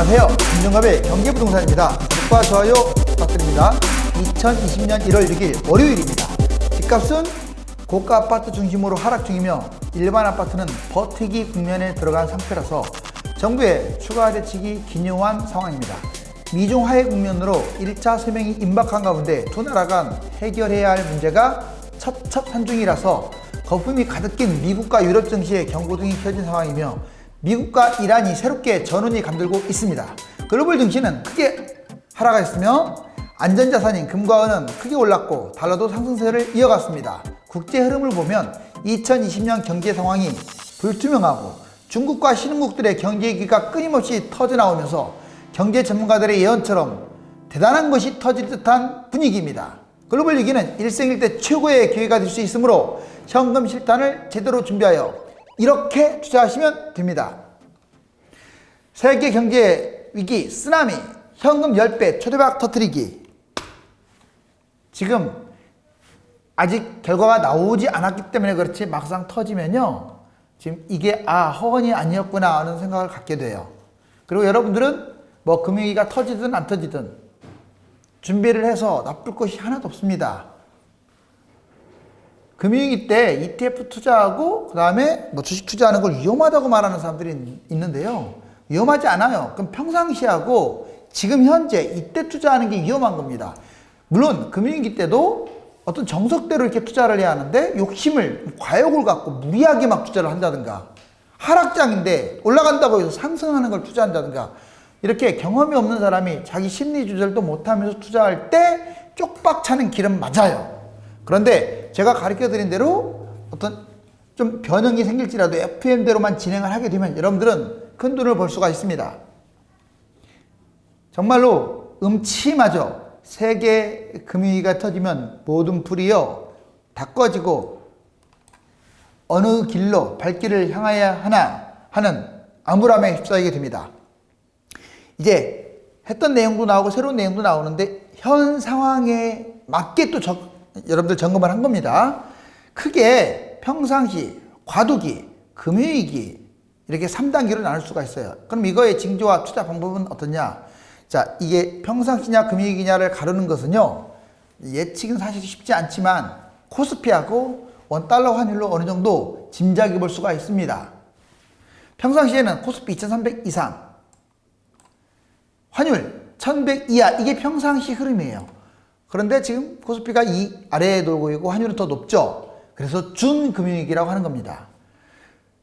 안녕하세요. 김정갑의 경제부동산입니다. 구독과 좋아요 부탁드립니다. 2020년 1월 6일 월요일입니다. 집값은 고가 아파트 중심으로 하락 중이며 일반 아파트는 버티기 국면에 들어간 상태라서 정부의 추가 대책이 기묘한 상황입니다. 미중 화해 국면으로 1차 서명이 임박한 가운데 두 나라 간 해결해야 할 문제가 첩첩산 중이라서 거품이 가득 낀 미국과 유럽 증시의 경고등이 켜진 상황이며 미국과 이란이 새롭게 전운이 감돌고 있습니다. 글로벌 증시는 크게 하락했으며 안전자산인 금과 은은 크게 올랐고 달러도 상승세를 이어갔습니다. 국제 흐름을 보면 2020년 경제 상황이 불투명하고 중국과 신흥국들의 경제 위기가 끊임없이 터져나오면서 경제 전문가들의 예언처럼 대단한 것이 터질 듯한 분위기입니다. 글로벌 위기는 일생일대 최고의 기회가 될 수 있으므로 현금 실탄을 제대로 준비하여 이렇게 투자하시면 됩니다. 세계 경제 위기 쓰나미, 현금 10배 초대박 터뜨리기. 지금 아직 결과가 나오지 않았기 때문에 그렇지 막상 터지면요, 지금 이게 허언이 아니었구나 하는 생각을 갖게 돼요. 그리고 여러분들은 뭐 금융위기가 터지든 안 터지든 준비를 해서 나쁠 것이 하나도 없습니다. 금융위기 때 ETF 투자하고 그 다음에 뭐 주식 투자하는 걸 위험하다고 말하는 사람들이 있는데요. 위험하지 않아요. 그럼 평상시하고 지금 현재 이때 투자하는 게 위험한 겁니다. 물론 금융위기 때도 어떤 정석대로 이렇게 투자를 해야 하는데 욕심을, 과욕을 갖고 무리하게 막 투자를 한다든가, 하락장인데 올라간다고 해서 상승하는 걸 투자한다든가, 이렇게 경험이 없는 사람이 자기 심리 조절도 못하면서 투자할 때 쪽박 차는 길은 맞아요. 그런데 제가 가르쳐 드린 대로 어떤 좀 변형이 생길지라도 FM대로만 진행을 하게 되면 여러분들은 큰 돈을 벌 수가 있습니다. 정말로 음침하죠. 세계 금융위기가 터지면 모든 불이요 다 꺼지고 어느 길로 발길을 향해야 하나 하는 암울함에 휩싸이게 됩니다. 이제 했던 내용도 나오고 새로운 내용도 나오는데 현 상황에 맞게 또 여러분들 점검을 한 겁니다. 크게 평상시, 과도기, 금융위기 이렇게 3단계로 나눌 수가 있어요. 그럼 이거의 징조와 투자 방법은 어떠냐? 자, 이게 평상시냐 금융위기냐를 가르는 것은요, 예측은 사실 쉽지 않지만 코스피하고 원달러 환율로 어느 정도 짐작해 볼 수가 있습니다. 평상시에는 코스피 2300 이상, 환율 1100 이하, 이게 평상시 흐름이에요. 그런데 지금 코스피가 이 아래에 돌고 있고 환율은 더 높죠. 그래서 준금융위기라고 하는 겁니다.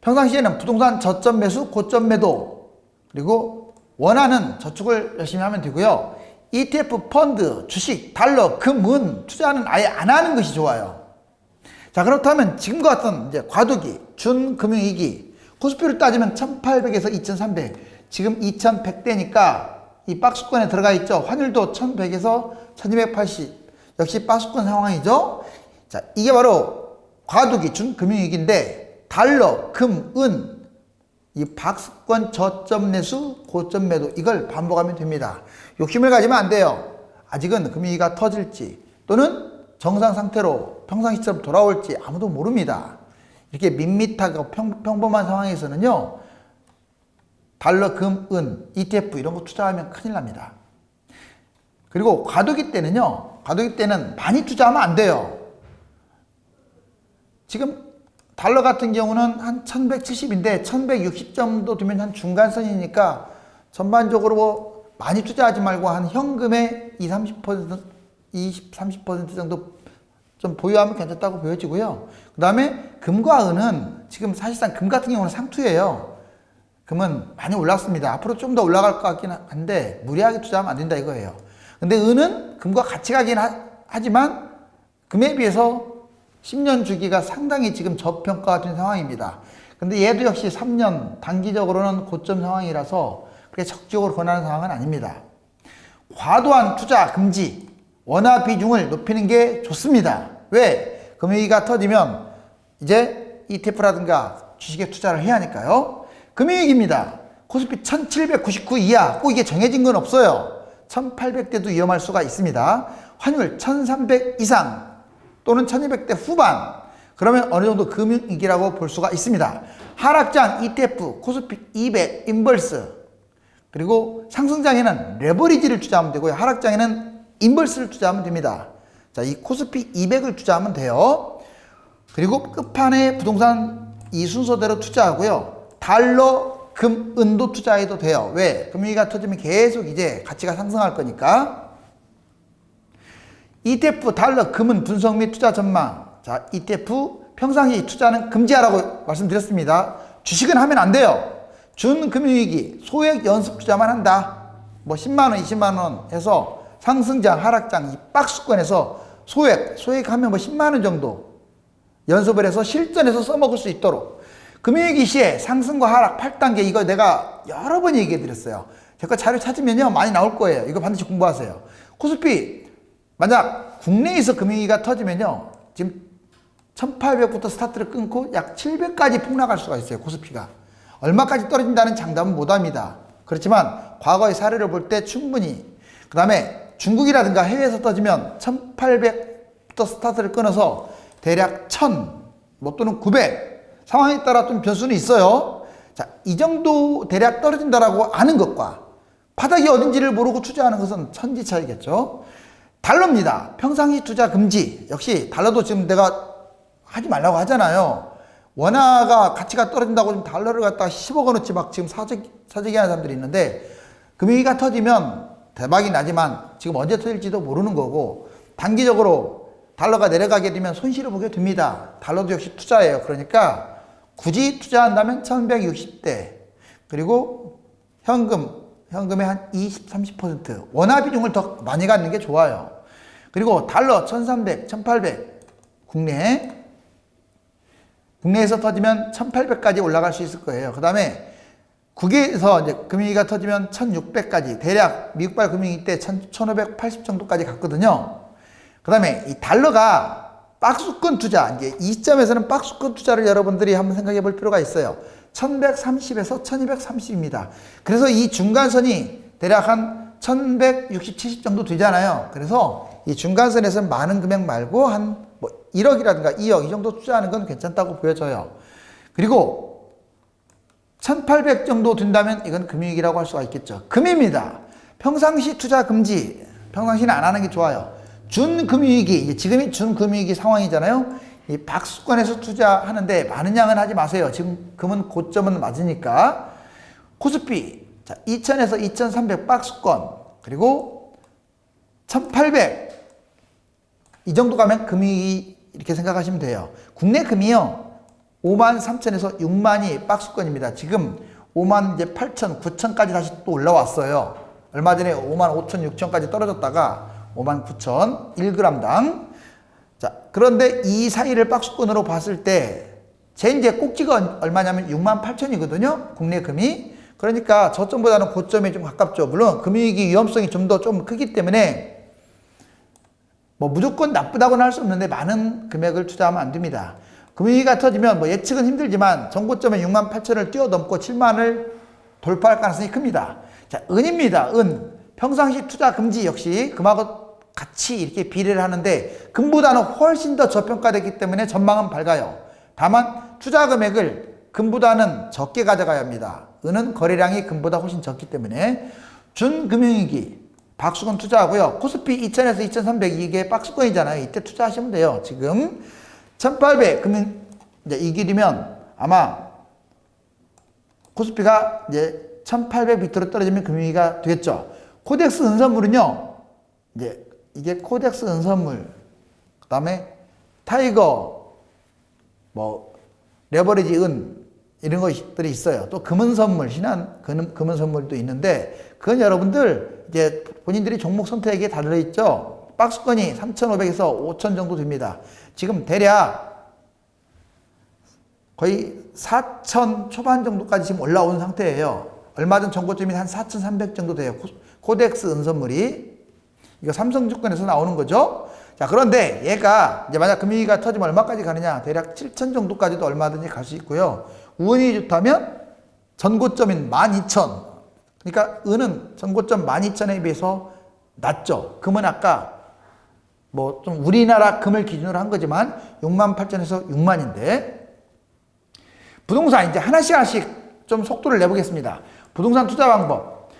평상시에는 부동산 저점 매수, 고점 매도, 그리고 원하는 저축을 열심히 하면 되고요. ETF, 펀드, 주식, 달러, 금, 은 투자는 아예 안 하는 것이 좋아요. 자, 그렇다면 지금과 같은 이제 과도기, 준금융위기, 코스피를 따지면 1800에서 2300, 지금 2100대니까 이 박스권에 들어가 있죠. 환율도 1100에서 1280, 역시 박스권 상황이죠. 자, 이게 바로 과도기 준금융위기인데 달러, 금, 은 이 박스권 저점 매수, 고점 매도, 이걸 반복하면 됩니다. 욕심을 가지면 안 돼요. 아직은 금융위기가 터질지 또는 정상 상태로 평상시처럼 돌아올지 아무도 모릅니다. 이렇게 밋밋하고 평범한 상황에서는요, 달러, 금, 은, ETF 이런 거 투자하면 큰일 납니다. 그리고 과도기 때는요, 과도기 때는 많이 투자하면 안 돼요. 지금 달러 같은 경우는 한 1170인데 1160 정도 되면 한 중간선이니까 전반적으로 뭐 많이 투자하지 말고 한 현금의 20-30% 정도 좀 보유하면 괜찮다고 보여지고요. 그 다음에 금과 은은 지금 사실상 금 같은 경우는 상투예요. 금은 많이 올랐습니다. 앞으로 좀 더 올라갈 것 같긴 한데 무리하게 투자하면 안 된다 이거예요. 근데 은은 금과 같이 가긴 하지만 금에 비해서 10년 주기가 상당히 지금 저평가된 상황입니다. 근데 얘도 역시 3년 단기적으로는 고점 상황이라서 그렇게 적극적으로 권하는 상황은 아닙니다. 과도한 투자 금지, 원화 비중을 높이는 게 좋습니다. 왜? 금융위기가 터지면 이제 ETF라든가 주식에 투자를 해야 하니까요. 금융위기입니다. 코스피 1799 이하, 꼭 이게 정해진 건 없어요. 1800대도 위험할 수가 있습니다. 환율 1300 이상 또는 1200대 후반, 그러면 어느 정도 금융위기라고 볼 수가 있습니다. 하락장 ETF, 코스피 200, 인버스, 그리고 상승장에는 레버리지를 투자하면 되고요. 하락장에는 인버스를 투자하면 됩니다. 자, 이 코스피 200을 투자하면 돼요. 그리고 끝판에 부동산 이 순서대로 투자하고요. 달러, 금, 은도 투자해도 돼요. 왜? 금융위기가 터지면 계속 이제 가치가 상승할 거니까. ETF, 달러, 금은 분석 및 투자 전망. 자, ETF 평상시 투자는 금지하라고 말씀드렸습니다. 주식은 하면 안 돼요. 준금융위기 소액 연습 투자만 한다. 뭐 10만원, 20만원 해서 상승장, 하락장 이 박스권에서 소액하면 뭐 10만원 정도 연습을 해서 실전에서 써먹을 수 있도록. 금융위기 시에 상승과 하락 8단계 이거 내가 여러 번 얘기해 드렸어요. 제 거 자료 찾으면요 많이 나올 거예요. 이거 반드시 공부하세요. 코스피 만약 국내에서 금융위기가 터지면요 지금 1800부터 스타트를 끊고 약 700까지 폭락할 수가 있어요. 코스피가 얼마까지 떨어진다는 장담은 못합니다. 그렇지만 과거의 사례를 볼 때 충분히. 그 다음에 중국이라든가 해외에서 터지면 1800부터 스타트를 끊어서 대략 1000 뭐 또는 900 상황에 따라 좀 변수는 있어요. 자, 이 정도 대략 떨어진다라고 아는 것과 바닥이 어딘지를 모르고 투자하는 것은 천지 차이겠죠. 달러입니다. 평상시 투자 금지. 역시 달러도 지금 내가 하지 말라고 하잖아요. 원화가 가치가 떨어진다고 지금 달러를 갖다가 10억 원어치 막 지금 사재기 하는 사람들이 있는데 금융위기가 터지면 대박이 나지만 지금 언제 터질지도 모르는 거고 단기적으로 달러가 내려가게 되면 손실을 보게 됩니다. 달러도 역시 투자예요. 그러니까 굳이 투자한다면 1160대 그리고 현금의 한 20, 30% 원화 비중을 더 많이 갖는 게 좋아요. 그리고 달러 1300, 1800 국내에서 터지면 1800까지 올라갈 수 있을 거예요. 그 다음에 국외에서 이제 금융위기가 터지면 1600까지 대략 미국발 금융위기 때 1580 정도까지 갔거든요. 그 다음에 이 달러가 박스권 투자, 이제 이 시점에서는 박스권 투자를 여러분들이 한번 생각해 볼 필요가 있어요. 1130에서 1230입니다. 그래서 이 중간선이 대략 한 1160, 70 정도 되잖아요. 그래서 이 중간선에서는 많은 금액 말고 한 뭐 1억이라든가 2억 이 정도 투자하는 건 괜찮다고 보여져요. 그리고 1800 정도 된다면 이건 금융위기라고 할 수가 있겠죠. 금입니다. 평상시 투자 금지. 평상시는 안 하는 게 좋아요. 준금융위기, 이제 지금이 준금융위기 상황이잖아요. 이 박스권에서 투자하는데 많은 양은 하지 마세요. 지금 금은 고점은 맞으니까. 코스피, 자, 2000에서 2300 박스권, 그리고 1800. 이 정도 가면 금이 이렇게 생각하시면 돼요. 국내 금이요. 53,000에서 6만이 박스권입니다. 지금 5만 이제 8천, 9천까지 다시 또 올라왔어요. 얼마 전에 5만 5천, 6천까지 떨어졌다가 5만 9천 1g당. 자, 그런데 이 사이를 박스권으로 봤을 때 제 이제 꼭지가 얼마냐면 6만 8천이거든요. 국내 금이. 그러니까 저점보다는 고점에 좀 가깝죠. 물론 금융위기 위험성이 좀 더 좀 크기 때문에 뭐 무조건 나쁘다고는 할 수 없는데 많은 금액을 투자하면 안 됩니다. 금융위기가 터지면 뭐 예측은 힘들지만 전고점에 6만 8천을 뛰어넘고 7만을 돌파할 가능성이 큽니다. 자, 은입니다. 은. 평상시 투자 금지 역시 금하고 같이 이렇게 비례를 하는데 금보다는 훨씬 더 저평가됐기 때문에 전망은 밝아요. 다만 투자 금액을 금보다는 적게 가져가야 합니다. 은은 거래량이 금보다 훨씬 적기 때문에 준금융위기 박스권 투자하고요. 코스피 2000에서 2300 이게 박스권이잖아요. 이때 투자하시면 돼요. 지금 1800 금융 이제 이 길이면 아마 코스피가 이제 1800 밑으로 떨어지면 금융위기가 되겠죠. 코덱스 은선물은요. 이제 이게 코덱스 은선물, 그다음에 타이거, 뭐 레버리지 은 이런 것들이 있어요. 또 금은선물, 신한 금은선물도 있는데 그건 여러분들 이제 본인들이 종목 선택에 달려있죠. 박스권이 3,500에서 5,000 정도 됩니다. 지금 대략 거의 4,000 초반 정도까지 지금 올라온 상태예요. 얼마 전 전고점이 한 4,300 정도 돼요. 코덱스 은선물이. 이거 삼성증권에서 나오는 거죠. 자, 그런데 얘가 이제 만약 금융위기가 터지면 얼마까지 가느냐? 대략 7,000 정도까지도 얼마든지 갈 수 있고요. 운이 좋다면 전고점인 12,000. 그러니까 은은 전고점 12,000에 비해서 낮죠. 금은 아까 뭐 좀 우리나라 금을 기준으로 한 거지만 68,000에서 6만인데 부동산 이제 하나씩 좀 속도를 내보겠습니다. 부동산 투자 방법.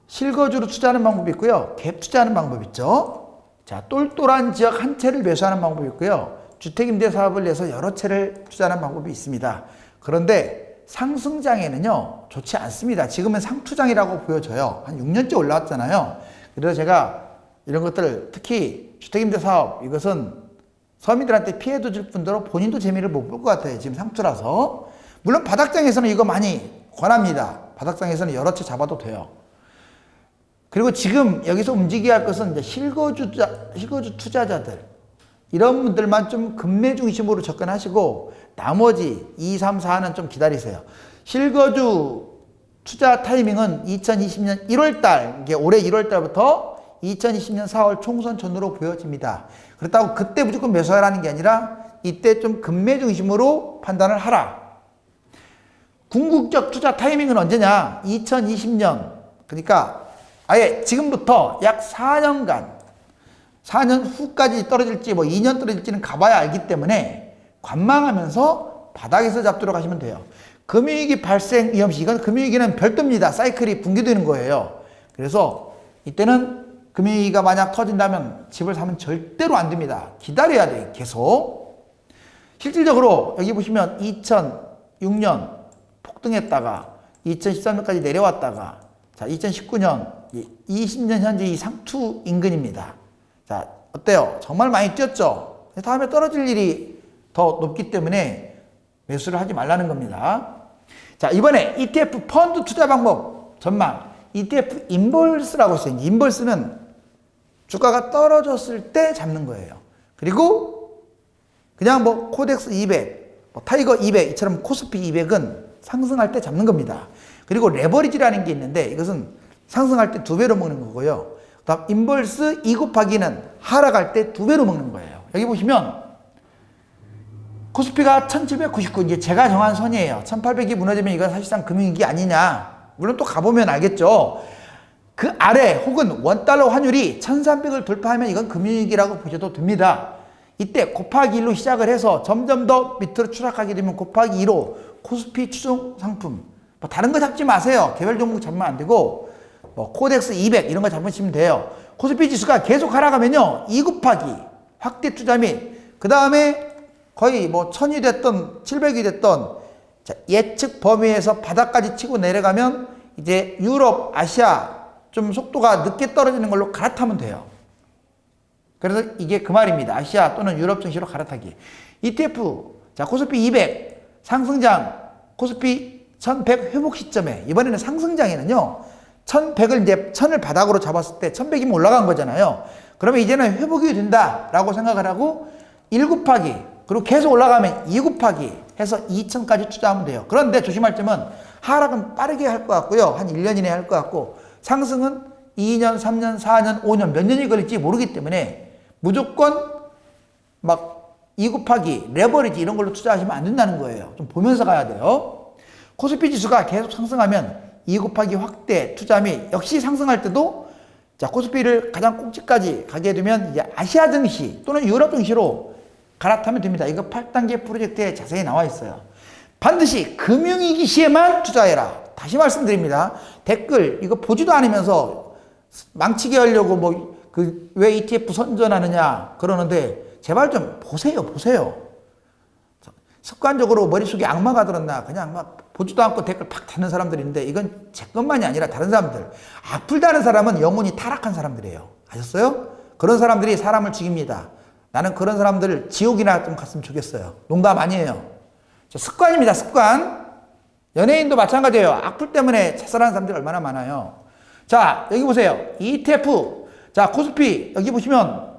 실거주로 투자하는 방법이 있고요. 갭 투자하는 방법이 있죠. 자, 똘똘한 지역 한 채를 매수하는 방법이 있고요. 주택임대 사업을 내서 여러 채를 투자하는 방법이 있습니다. 그런데 상승장에는요, 좋지 않습니다. 지금은 상투장이라고 보여져요. 한 6년째 올라왔잖아요. 그래서 제가 이런 것들, 특히 주택임대 사업, 이것은 서민들한테 피해도 줄 뿐더러 본인도 재미를 못 볼 것 같아요. 지금 상투라서. 물론 바닥장에서는 이거 많이 권합니다. 바닥장에서는 여러 채 잡아도 돼요. 그리고 지금 여기서 움직여야 할 것은 이제 실거주 투자자들, 이런 분들만 좀 급매 중심으로 접근하시고 나머지 2, 3, 4는 좀 기다리세요. 실거주 투자 타이밍은 2020년 1월달, 이게 올해 1월달부터 2020년 4월 총선 전후로 보여집니다. 그렇다고 그때 무조건 매수하라는 게 아니라 이때 좀 급매 중심으로 판단을 하라. 궁극적 투자 타이밍은 언제냐? 2020년, 그러니까 아예 지금부터 약 4년간, 4년 후까지 떨어질지 뭐 2년 떨어질지는 가봐야 알기 때문에 관망하면서 바닥에서 잡도록 하시면 돼요. 금융위기 발생 위험시, 이건 금융위기는 별도입니다. 사이클이 붕괴되는 거예요. 그래서 이때는 금융위기가 만약 터진다면 집을 사면 절대로 안 됩니다. 기다려야 돼요. 계속. 실질적으로 여기 보시면 2006년 폭등했다가 2013년까지 내려왔다가, 자, 2019년 20년 현재 이 상투 인근입니다. 자, 어때요? 정말 많이 뛰었죠? 다음에 떨어질 일이 더 높기 때문에 매수를 하지 말라는 겁니다. 자, 이번에 ETF 펀드 투자 방법 전망. ETF 인볼스라고 있어요. 인볼스는 주가가 떨어졌을 때 잡는 거예요. 그리고 그냥 뭐 코덱스 200, 뭐 타이거 200 이처럼 코스피 200은 상승할 때 잡는 겁니다. 그리고 레버리지라는 게 있는데 이것은 상승할 때 2배로 먹는 거고요. 그다음 인벌스 2 곱하기는 하락할 때 2배로 먹는 거예요. 여기 보시면 코스피가 1799, 이제 제가 정한 선이에요. 1800이 무너지면 이건 사실상 금융위기 아니냐. 물론 또 가보면 알겠죠. 그 아래 혹은 원달러 환율이 1300을 돌파하면 이건 금융위기라고 보셔도 됩니다. 이때 곱하기 1로 시작을 해서 점점 더 밑으로 추락하게 되면 곱하기 2로 코스피 추종 상품, 뭐 다른 거 잡지 마세요. 개별 종목 잡으면 안 되고 뭐 코덱스 200 이런 거 잡으시면 돼요. 코스피 지수가 계속 하락하면요, 2 곱하기 확대 투자 및 그 다음에 거의 뭐 1000이 됐던 700이 됐던 예측 범위에서 바닥까지 치고 내려가면 이제 유럽, 아시아 좀 속도가 늦게 떨어지는 걸로 갈아타면 돼요. 그래서 이게 그 말입니다. 아시아 또는 유럽 증시로 갈아타기. ETF, 자, 코스피 200 상승장, 코스피 1100 회복 시점에, 이번에는 상승장에는요 1100을 이제 1000을 바닥으로 잡았을 때 1100이면 올라간 거잖아요. 그러면 이제는 회복이 된다라고 생각을 하고 1 곱하기, 그리고 계속 올라가면 2 곱하기 해서 2000까지 투자하면 돼요. 그런데 조심할 점은 하락은 빠르게 할 것 같고요. 한 1년 이내에 할 것 같고, 상승은 2년, 3년, 4년, 5년 몇 년이 걸릴지 모르기 때문에 무조건 막 2 곱하기, 레버리지 이런 걸로 투자하시면 안 된다는 거예요. 좀 보면서 가야 돼요. 코스피 지수가 계속 상승하면 2 곱하기 확대 투자 및 역시 상승할 때도, 자, 코스피를 가장 꼭지까지 가게 되면 이제 아시아 증시 또는 유럽 증시로 갈아타면 됩니다. 이거 8단계 프로젝트에 자세히 나와 있어요. 반드시 금융위기 시에만 투자해라. 다시 말씀드립니다. 댓글 이거 보지도 않으면서 망치게 하려고 뭐 왜 ETF 선전하느냐 그러는데 제발 좀 보세요. 습관적으로 머릿속에 악마가 들었나 그냥 막 보지도 않고 댓글 팍 다는 사람들인데, 이건 제 것만이 아니라 다른 사람들, 악플 다는 사람은 영혼이 타락한 사람들이에요. 아셨어요? 그런 사람들이 사람을 죽입니다. 나는 그런 사람들 지옥이나 좀 갔으면 좋겠어요. 농담 아니에요. 습관입니다. 습관. 연예인도 마찬가지예요. 악플 때문에 자살하는 사람들이 얼마나 많아요. 자, 여기 보세요. ETF. 자, 코스피 여기 보시면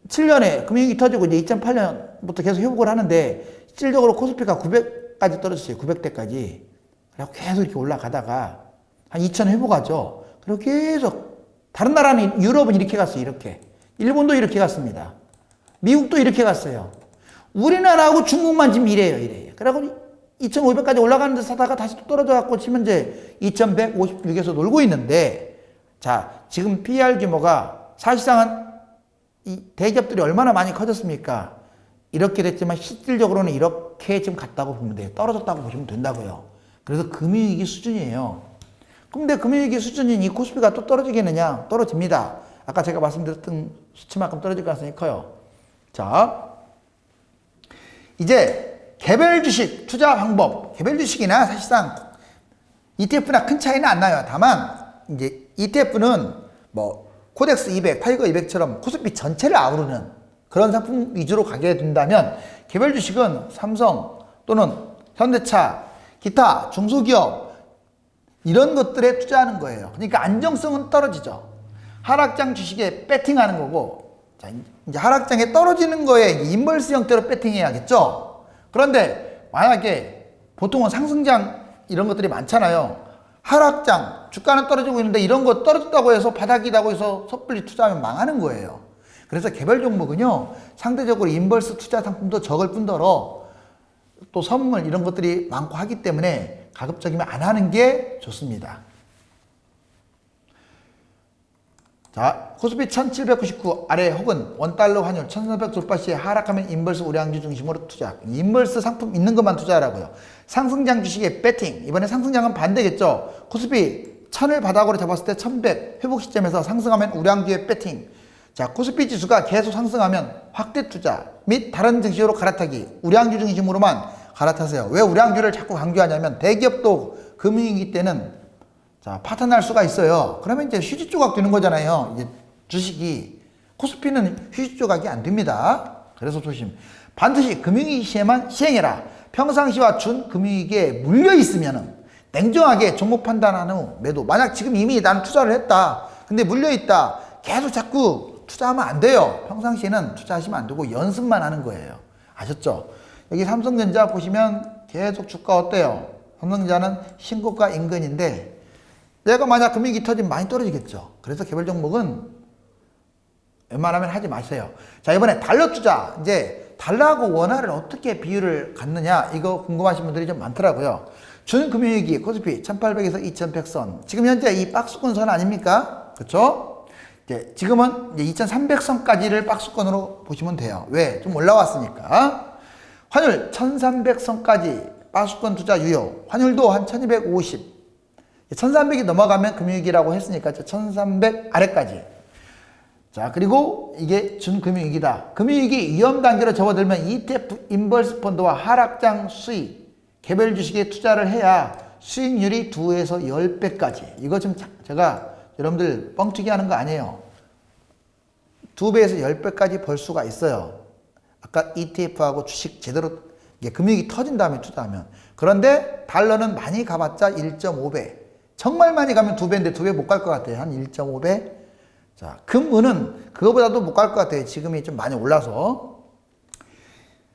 2007년에 금융위기 터지고 이제 2008년부터 계속 회복을 하는데 실질적으로 코스피가 900까지 떨어졌어요. 900대까지. 그리고 계속 이렇게 올라가다가 한 2000 회복하죠. 그리고 계속 다른 나라는, 유럽은 이렇게 갔어요. 이렇게. 일본도 이렇게 갔습니다. 미국도 이렇게 갔어요. 우리나라하고 중국만 지금 이래요. 그래갖고 2500까지 올라가는 데 사다가 다시 또 떨어져갖고 지금 현재 2156에서 놀고 있는데, 자, 지금 PR 규모가 사실상은 이 대기업들이 얼마나 많이 커졌습니까? 이렇게 됐지만 실질적으로는 이렇게 지금 갔다고 보면 돼요. 떨어졌다고 보시면 된다고요. 그래서 금융위기 수준이에요. 근데 금융위기 수준인 이 코스피가 또 떨어지겠느냐? 떨어집니다. 아까 제가 말씀드렸던 수치만큼 떨어질 가능성이 커요. 자, 이제 개별 주식 투자 방법, 개별 주식이나 사실상 ETF나 큰 차이는 안 나요. 다만 이제 ETF는 뭐 코덱스 200, 타이거 200처럼 코스피 전체를 아우르는 그런 상품 위주로 가게 된다면 개별 주식은 삼성 또는 현대차, 기타 중소기업 이런 것들에 투자하는 거예요. 그러니까 안정성은 떨어지죠. 하락장 주식에 배팅하는 거고, 자, 이제 하락장에 떨어지는 거에 인버스 형태로 배팅해야겠죠. 그런데 만약에 보통은 상승장 이런 것들이 많잖아요. 하락장, 주가는 떨어지고 있는데 이런 거 떨어졌다고 해서 바닥이라고 해서 섣불리 투자하면 망하는 거예요. 그래서 개별 종목은요, 상대적으로 인버스 투자 상품도 적을 뿐더러 또 선물 이런 것들이 많고 하기 때문에 가급적이면 안 하는 게 좋습니다. 자, 코스피 1799 아래 혹은 원달러 환율 1400 돌파 시에 하락하면 인버스 우량주 중심으로 투자. 인버스 상품 있는 것만 투자하라고요. 상승장 주식에 배팅. 이번에 상승장은 반대겠죠. 코스피 1000을 바닥으로 잡았을 때 1100 회복 시점에서 상승하면 우량주에 배팅. 자, 코스피 지수가 계속 상승하면 확대 투자 및 다른 증시로 갈아타기. 우량주 중심으로만 갈아타세요. 왜 우량주를 자꾸 강조하냐면 대기업도 금융위기 때는 자, 파탄날 수가 있어요. 그러면 이제 휴지 조각 되는 거잖아요. 이제 주식이. 코스피는 휴지 조각이 안 됩니다. 그래서 조심. 반드시 금융위기 시에만 시행해라. 평상시와 준금융위기에 물려 있으면은 냉정하게 종목 판단한 후 매도. 만약 지금 이미 나는 투자를 했다. 근데 물려 있다. 계속 자꾸 투자하면 안 돼요. 평상시에는 투자하시면 안 되고 연습만 하는 거예요. 아셨죠? 여기 삼성전자 보시면 계속 주가 어때요? 삼성전자는 신고가 인근인데 얘가 만약 금융위기 터지면 많이 떨어지겠죠. 그래서 개별 종목은 웬만하면 하지 마세요. 자, 이번에 달러 투자. 이제 달러하고 원화를 어떻게 비율을 갖느냐 이거 궁금하신 분들이 좀 많더라고요. 준금융위기 코스피 1800에서 2100선. 지금 현재 이 박스권 선 아닙니까? 그렇죠? 이제 지금은 이제 2300선까지를 박스권으로 보시면 돼요. 왜? 좀 올라왔으니까. 환율 1300선까지 박스권 투자 유효. 환율도 한 1250. 1300이 넘어가면 금융위기라고 했으니까 1300 아래까지. 자, 그리고 이게 준금융위기다. 금융위기 위험 단계로 접어들면 ETF 인버스 펀드와 하락장 수익, 개별 주식에 투자를 해야 수익률이 2에서 10배까지. 이거 좀 제가 여러분들 뻥튀기 하는 거 아니에요. 2배에서 10배까지 벌 수가 있어요. 아까 ETF하고 주식 제대로 이게 금융위기 터진 다음에 투자하면. 그런데 달러는 많이 가봤자 1.5배. 정말 많이 가면 2배인데 2배 못 갈 것 같아요. 한 1.5배. 자, 금은은 그거보다도 못 갈 것 같아요. 지금이 좀 많이 올라서.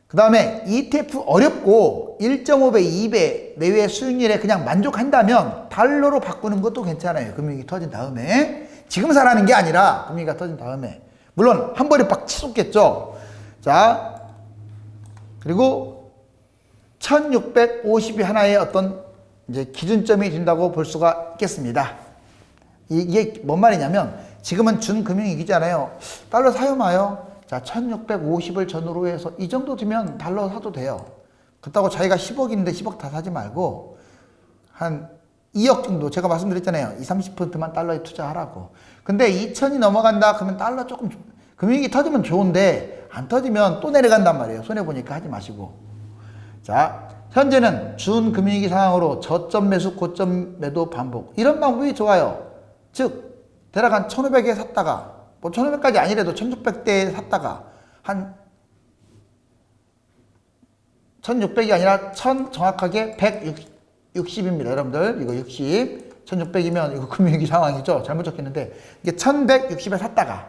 그 다음에 ETF 어렵고 1.5배, 2배 내외의 수익률에 그냥 만족한다면 달러로 바꾸는 것도 괜찮아요. 금융위기 터진 다음에. 지금 사라는 게 아니라 금융위기가 터진 다음에. 물론 한 번에 빡 치솟겠죠. 자, 그리고 1650이 하나의 어떤 이제 기준점이 된다고 볼 수가 있겠습니다. 이게 뭔 말이냐면 지금은 준금융위기잖아요. 달러 사요 마요? 자, 1650을 전후로 해서 이 정도 되면 달러 사도 돼요. 그렇다고 자기가 10억인데 10억 다 사지 말고 한 2억 정도 제가 말씀드렸잖아요. 20-30%만 달러에 투자하라고. 근데 2000이 넘어간다 그러면 달러 조금 금융위기 터지면 좋은데 안 터지면 또 내려간단 말이에요. 손해보니까 하지 마시고. 자, 현재는 준금융위기 상황으로 저점 매수, 고점 매도 반복. 이런 방법이 좋아요. 즉, 대략 한 1500에 샀다가, 뭐 1500까지 아니래도 1600대에 샀다가, 한 1600이 아니라 1000 정확하게 160입니다. 여러분들, 이거 60. 1600이면 이거 금융위기 상황이죠. 잘못 적혔는데, 이게 1160에 샀다가,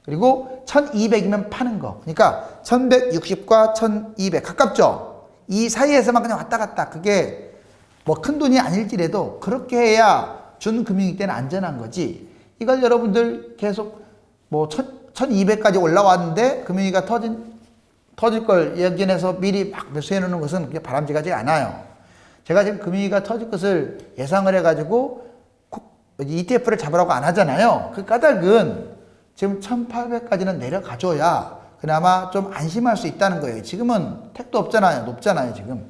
그리고 1200이면 파는 거. 그러니까 1160과 1200 가깝죠? 이 사이에서만 그냥 왔다 갔다. 그게 뭐 큰 돈이 아닐지라도 그렇게 해야 준금융위기 때는 안전한 거지. 이걸 여러분들 계속 뭐 1200까지 올라왔는데 금융위기가 터질 걸 예견해서 미리 막 매수해 놓는 것은 그게 바람직하지 않아요. 제가 지금 금융위기가 터질 것을 예상을 해가지고 ETF를 잡으라고 안 하잖아요. 그 까닭은 지금 1800까지는 내려가줘야 그나마 좀 안심할 수 있다는 거예요. 지금은 택도 없잖아요. 높잖아요, 지금.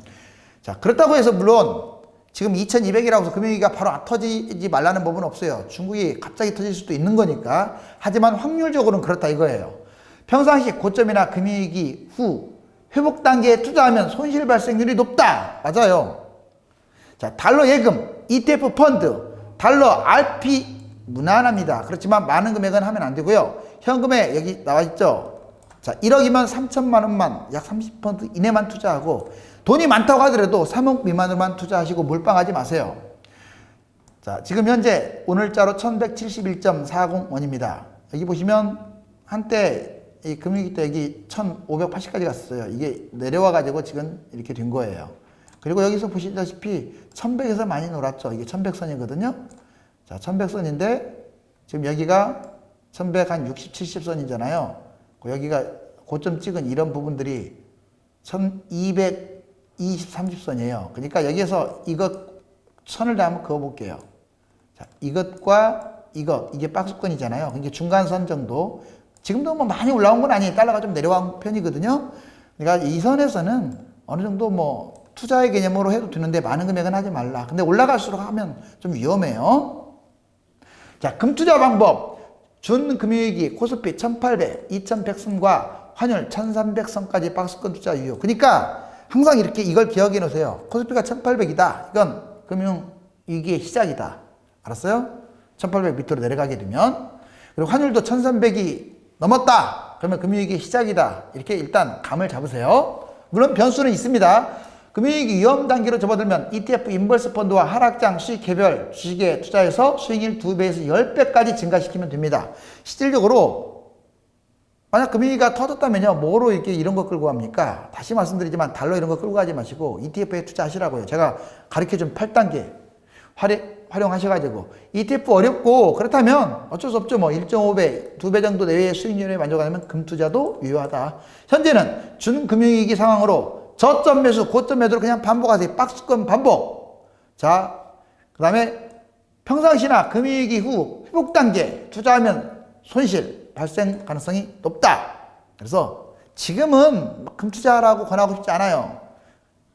자, 그렇다고 해서 물론 지금 2200이라고 해서 금융위기가 바로 터지지 말라는 법은 없어요. 중국이 갑자기 터질 수도 있는 거니까. 하지만 확률적으로는 그렇다 이거예요. 평상시 고점이나 금융위기 후 회복 단계에 투자하면 손실 발생률이 높다. 맞아요. 자, 달러 예금, ETF 펀드, 달러 RP 무난합니다. 그렇지만 많은 금액은 하면 안 되고요. 현금에 여기 나와 있죠. 자, 1억이면 3천만 원만 약 30% 이내만 투자하고 돈이 많다고 하더라도 3억 미만으로만 투자하시고 몰빵하지 마세요. 자, 지금 현재 오늘자로 1171.40원입니다. 여기 보시면 한때 이 금융위기 때 여기 1580까지 갔었어요. 이게 내려와 가지고 지금 이렇게 된 거예요. 그리고 여기서 보시다시피 1100에서 많이 놀았죠. 이게 1100선이거든요. 자, 1100선인데 지금 여기가 1100 한 60, 70선이잖아요. 여기가 고점 찍은 이런 부분들이 1220, 30선이에요. 그러니까 여기에서 이것 선을 다 한번 그어 볼게요. 자, 이것과 이게 박스권이잖아요. 그러니까 중간선 정도. 지금도 뭐 많이 올라온 건 아니에요. 달러가 좀 내려온 편이거든요. 그러니까 이 선에서는 어느 정도 뭐 투자의 개념으로 해도 되는데 많은 금액은 하지 말라. 근데 올라갈수록 하면 좀 위험해요. 자, 금투자 방법. 준금융위기 코스피 1800, 2100선과 환율 1300선까지 박스권 투자 유효. 그러니까 항상 이렇게 이걸 기억해 놓으세요. 코스피가 1800이다. 이건 금융위기의 시작이다. 알았어요? 1800 밑으로 내려가게 되면. 그리고 환율도 1300이 넘었다. 그러면 금융위기의 시작이다. 이렇게 일단 감을 잡으세요. 물론 변수는 있습니다. 금융위기 위험 단계로 접어들면 ETF 인버스 펀드와 하락장 수익 개별 주식에 투자해서 수익률 2배에서 10배까지 증가시키면 됩니다. 실질적으로 만약 금융위기가 터졌다면요. 뭐로 이렇게 이런 거 끌고 갑니까? 다시 말씀드리지만 달러 이런 거 끌고 가지 마시고 ETF에 투자하시라고요. 제가 가르쳐준 8단계 활용하셔가지고 ETF 어렵고 그렇다면 어쩔 수 없죠. 뭐 1.5배, 2배 정도 내외의 수익률에 만족하면 금투자도 유효하다. 현재는 준금융위기 상황으로 저점 매수, 고점 매도를 그냥 반복하세요. 박스권 반복. 자, 그 다음에 평상시나 금융위기 후 회복 단계 투자하면 손실 발생 가능성이 높다. 그래서 지금은 금투자라고 권하고 싶지 않아요.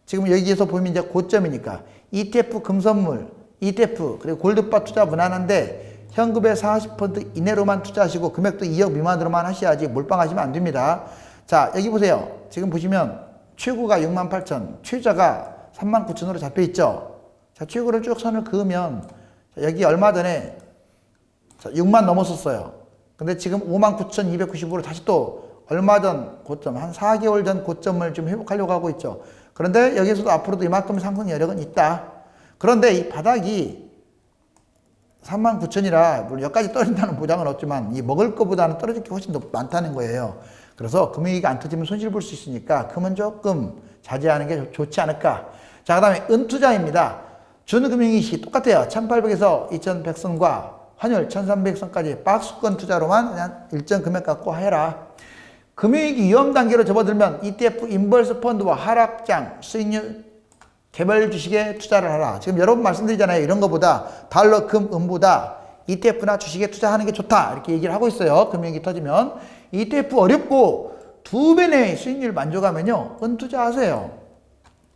지금 여기에서 보면 이제 고점이니까 ETF 금선물, ETF 그리고 골드바 투자 무난한데 현금의 40% 이내로만 투자하시고 금액도 2억 미만으로만 하셔야지 몰빵하시면 안 됩니다. 자, 여기 보세요. 지금 보시면 최고가 68,000, 최저가 39,000으로 잡혀 있죠. 자, 최고를 쭉 선을 그으면 여기 얼마 전에 6만 넘었었어요. 근데 지금 59,290으로 다시 또 얼마 전 고점, 한 4개월 전 고점을 좀 회복하려고 하고 있죠. 그런데 여기서도 앞으로도 이만큼 상승 여력은 있다. 그런데 이 바닥이 39,000이라 물론 여기까지 떨어진다는 보장은 없지만 이 먹을 것보다는 떨어질 게 훨씬 더 많다는 거예요. 그래서 금융위기가 안 터지면 손실 볼 수 있으니까 금은 조금 자제하는 게 좋지 않을까. 자, 그 다음에 은투자입니다. 준금융위기 시 똑같아요. 1800에서 2100선과 환율 1300선까지 박스권 투자로만 그냥 일정 금액 갖고 해라. 금융위기 위험 단계로 접어들면 ETF 인버스 펀드와 하락장 수익률 개별 주식에 투자를 하라. 지금 여러 번 말씀드리잖아요. 이런 거보다 달러, 금, 은보다 ETF나 주식에 투자하는 게 좋다. 이렇게 얘기를 하고 있어요. 금융위기 터지면. ETF 어렵고 2배 내외 수익률 만족하면요. 은투자하세요.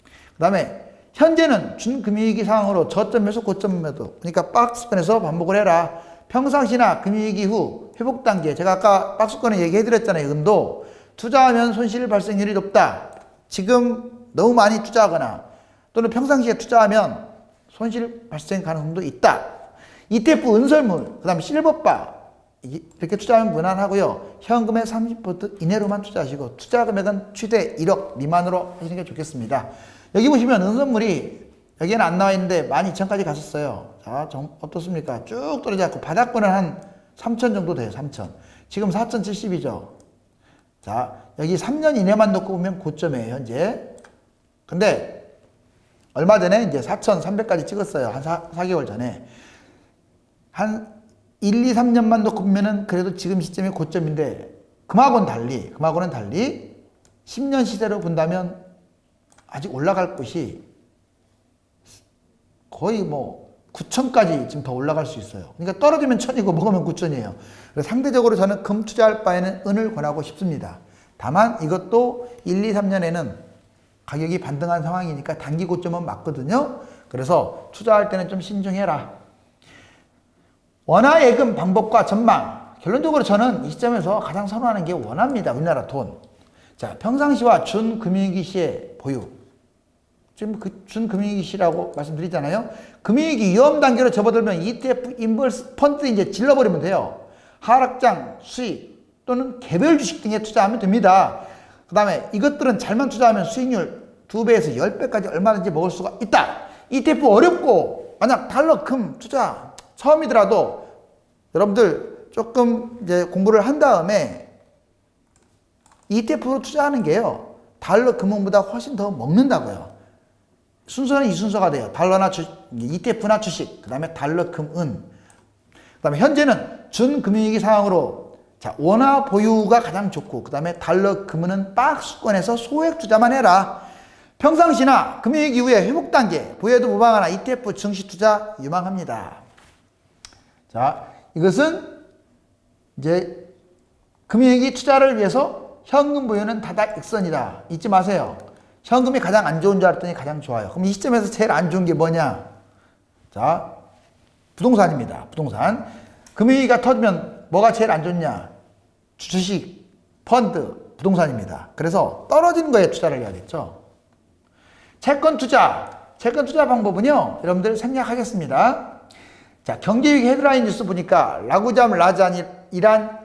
그 다음에 현재는 준금융위기 상황으로 저점 매수, 고점 매도. 그러니까 박스권에서 반복을 해라. 평상시나 금융위기 후 회복 단계. 제가 아까 박스권에 얘기해드렸잖아요. 은도. 투자하면 손실 발생률이 높다. 지금 너무 많이 투자하거나 또는 평상시에 투자하면 손실 발생 가능성도 있다. ETF 은설물, 그 다음에 실버바 이렇게 투자하면 무난하고요. 현금의 30% 이내로만 투자하시고 투자 금액은 최대 1억 미만으로 하시는 게 좋겠습니다. 여기 보시면 은설물이 여기에는 안 나와 있는데 12,000까지 갔었어요. 자, 어떻습니까? 쭉 떨어져갖고 바닥권은 한 3,000 정도 돼요. 3,000. 지금 4,070이죠. 자, 여기 3년 이내만 놓고 보면 고점이에요. 현재. 근데 얼마 전에 이제 4,300까지 찍었어요. 한 4개월 전에. 한 1, 2, 3년만 놓고 보면은 그래도 지금 시점이 고점인데 금하고는 달리 10년 시세로 본다면 아직 올라갈 곳이 거의 뭐 9,000까지 지금 더 올라갈 수 있어요. 그러니까 떨어지면 1,000이고 먹으면 9,000이에요. 그래서 상대적으로 저는 금 투자할 바에는 은을 권하고 싶습니다. 다만 이것도 1, 2, 3년에는 가격이 반등한 상황이니까 단기 고점은 맞거든요. 그래서 투자할 때는 좀 신중해라. 원화 예금 방법과 전망. 결론적으로 저는 이 시점에서 가장 선호하는 게 원화입니다. 우리나라 돈. 자, 평상시와 준금융위기 시의 보유. 지금 그 준금융위기 시라고 말씀드리잖아요. 금융위기 위험 단계로 접어들면 ETF 인버스 펀드 이제 질러버리면 돼요. 하락장 수익 또는 개별 주식 등에 투자하면 됩니다. 그 다음에 이것들은 잘만 투자하면 수익률 2배에서 10배까지 얼마든지 먹을 수가 있다. ETF 어렵고 만약 달러 금 투자 처음이더라도 여러분들 조금 이제 공부를 한 다음에 ETF로 투자하는 게요. 달러 금은보다 훨씬 더 먹는다고요. 순서는 이 순서가 돼요. 달러나 ETF나 주식, 그 다음에 달러 금은. 그 다음에 현재는 준금융위기 상황으로 자, 원화 보유가 가장 좋고 그 다음에 달러 금은 박스권에서 소액 투자만 해라. 평상시나 금융위기 이후에 회복 단계, 보유해도 무방하나 ETF 증시 투자 유망합니다. 자, 이것은 이제 금융위기 투자를 위해서 현금 보유는 다다익선이다. 잊지 마세요. 현금이 가장 안 좋은 줄 알았더니 가장 좋아요. 그럼 이 시점에서 제일 안 좋은 게 뭐냐? 자, 부동산입니다. 부동산. 금융위기가 터지면 뭐가 제일 안 좋냐? 주식, 펀드, 부동산입니다. 그래서 떨어지는 거에 투자를 해야겠죠. 채권 투자 방법은요, 여러분들 생략하겠습니다. 자, 경제위기 헤드라인 뉴스 보니까 라구잠 라잔 이란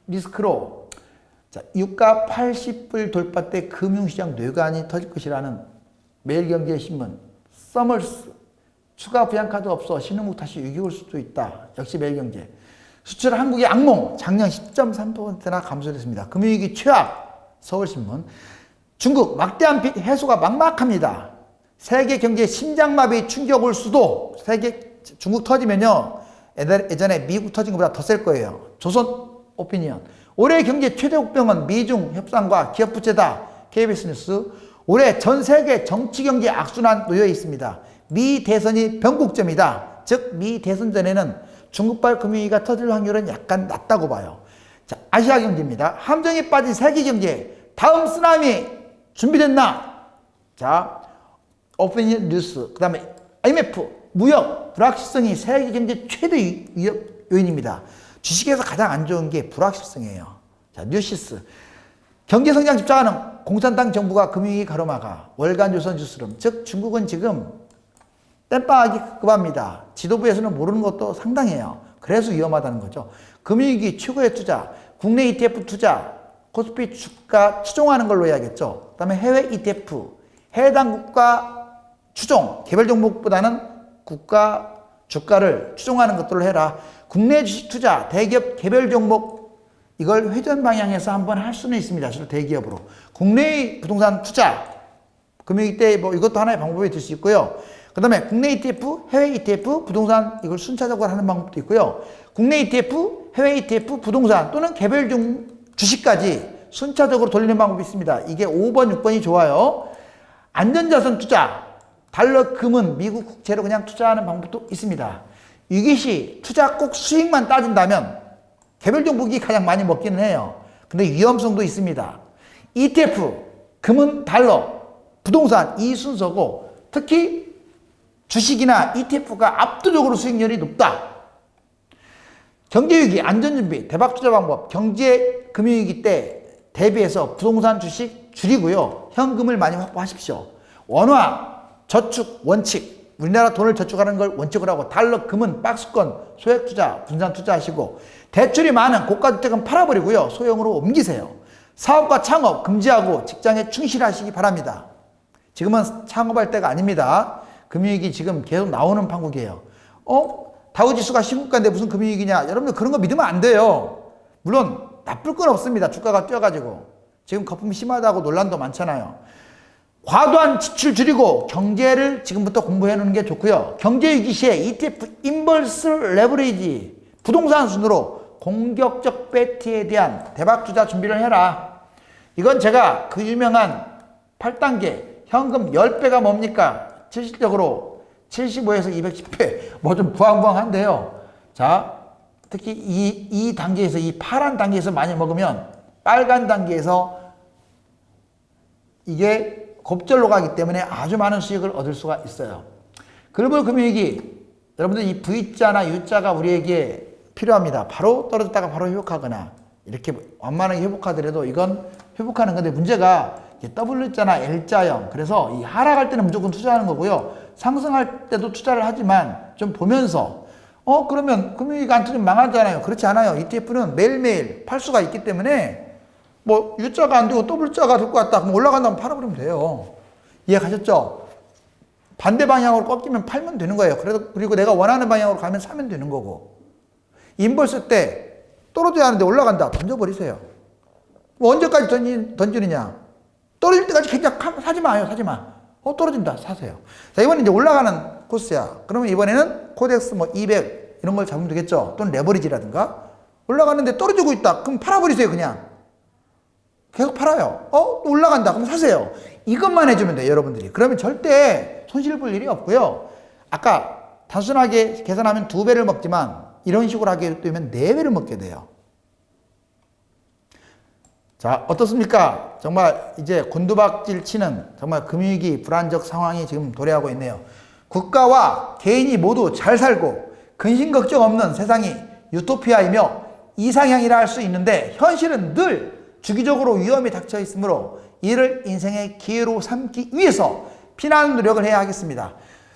리스크로 자, 유가 80불 돌파 때 금융시장 뇌관이 터질 것이라는 매일경제신문. 서머스 추가 부양카드 없어 신흥국 다시 위기 올 수도 있다. 역시 매일경제. 수출 한국의 악몽 작년 10.3%나 감소했습니다. 금융위기 최악 서울신문. 중국 막대한 빚 해소가 막막합니다. 세계 경제 심장마비 충격 올 수도. 중국 터지면요 예전에 미국 터진 것보다 더 셀 거예요. 조선 오피니언. 올해 경제 최대 국병은 미중 협상과 기업 부채다. KBS 뉴스. 올해 전 세계 정치 경제 악순환 놓여 있습니다. 미 대선이 변곡점이다. 즉 미 대선 전에는 중국발 금융위기가 터질 확률은 약간 낮다고 봐요. 자, 아시아 경제입니다. 함정에 빠진 세계 경제. 다음 쓰나미 준비됐나? 자, 오피니언 뉴스. 그 다음에 IMF. 무역 불확실성이 세계 경제 최대 위협 요인입니다. 주식에서 가장 안 좋은 게 불확실성이에요. 자, 뉴시스. 경제성장 집착하는 공산당 정부가 금융위기 가로막아. 월간 조선 뉴스룸. 즉 중국은 지금 땜빵하기 급합니다. 지도부에서는 모르는 것도 상당해요. 그래서 위험하다는 거죠. 금융위기 최고의 투자. 국내 ETF 투자. 코스피 주가 추종하는 걸로 해야겠죠. 그 다음에 해외 ETF. 해당 국가 추종. 개별 종목보다는 국가 주가를 추종하는 것들을 해라. 국내 주식 투자, 대기업 개별 종목 이걸 회전 방향에서 한번 할 수는 있습니다. 주로 대기업으로. 국내 부동산 투자, 금융위기 때 뭐 이것도 하나의 방법이 될 수 있고요. 그 다음에 국내 ETF, 해외 ETF, 부동산 이걸 순차적으로 하는 방법도 있고요. 국내 ETF, 해외 ETF, 부동산 또는 개별 주식까지 순차적으로 돌리는 방법이 있습니다. 이게 5번, 6번이 좋아요. 안전자산 투자. 달러 금은 미국 국채로 그냥 투자하는 방법도 있습니다. 위기시 투자 꼭 수익만 따진다면 개별 종목이 가장 많이 먹기는 해요. 근데 위험성도 있습니다. ETF, 금은 달러, 부동산 이 순서고 특히 주식이나 ETF가 압도적으로 수익률이 높다. 경제위기 안전준비 대박투자 방법. 경제 금융위기 때 대비해서 부동산 주식 줄이고요. 현금을 많이 확보하십시오. 원화 저축 원칙. 우리나라 돈을 저축하는 걸 원칙으로 하고 달러 금은 박스권 소액 투자 분산 투자하시고 대출이 많은 고가주택은 팔아버리고요. 소형으로 옮기세요. 사업과 창업 금지하고 직장에 충실하시기 바랍니다. 지금은 창업할 때가 아닙니다. 금융위기 지금 계속 나오는 판국이에요. 다우지수가 신고가인데 무슨 금융위기냐. 여러분들 그런 거 믿으면 안 돼요. 물론 나쁠 건 없습니다. 주가가 뛰어가지고. 지금 거품이 심하다고 논란도 많잖아요. 과도한 지출 줄이고 경제를 지금부터 공부해 놓는 게 좋고요. 경제위기 시에 ETF 인버스 레버리지 부동산 순으로 공격적 배팅에 대한 대박 투자 준비를 해라. 이건 제가 그 유명한 8단계 현금 10배가 뭡니까? 실질적으로 75에서 210배 뭐 좀 부황부황한데요. 자, 특히 이 단계에서 이 파란 단계에서 많이 먹으면 빨간 단계에서 이게 곱절로 가기 때문에 아주 많은 수익을 얻을 수가 있어요. 글로벌 금융위기, 여러분들 이 V자나 U자가 우리에게 필요합니다. 바로 떨어졌다가 바로 회복하거나 이렇게 완만하게 회복하더라도 이건 회복하는 건데 문제가 W자나 L자형, 그래서 이 하락할 때는 무조건 투자하는 거고요. 상승할 때도 투자를 하지만 좀 보면서 그러면 금융위기가 안 터지면 망하잖아요. 그렇지 않아요. ETF는 매일매일 팔 수가 있기 때문에 뭐 U자가 안 되고 W자가 될 것 같다. 그럼 올라간다면 팔아버리면 돼요. 이해가셨죠? 반대 방향으로 꺾이면 팔면 되는 거예요. 그리고 내가 원하는 방향으로 가면 사면 되는 거고. 인버스 때 떨어져야 하는데 올라간다. 던져버리세요. 뭐 언제까지 던지느냐? 떨어질 때까지 그냥 사지 마요. 사지 마. 떨어진다. 사세요. 자, 이번에 이제 올라가는 코스야. 그러면 이번에는 코덱스 뭐 200 이런 걸 잡으면 되겠죠. 또는 레버리지라든가. 올라가는데 떨어지고 있다. 그럼 팔아버리세요. 그냥. 계속 팔아요. 또 올라간다. 그럼 사세요. 이것만 해주면 돼요. 여러분들이. 그러면 절대 손실 볼 일이 없고요. 아까 단순하게 계산하면 2배를 먹지만 이런 식으로 하게 되면 4배를 먹게 돼요. 자, 어떻습니까? 정말 이제 곤두박질 치는 정말 금융위기 불안적 상황이 지금 도래하고 있네요. 국가와 개인이 모두 잘 살고 근심 걱정 없는 세상이 유토피아이며 이상향이라 할 수 있는데 현실은 늘 주기적으로 위험이 닥쳐 있으므로 이를 인생의 기회로 삼기 위해서 피난 노력을 해야 하겠습니다.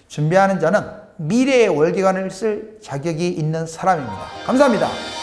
준비하는 저는 미래의 월계관을 쓸 자격이 있는 사람입니다. 감사합니다.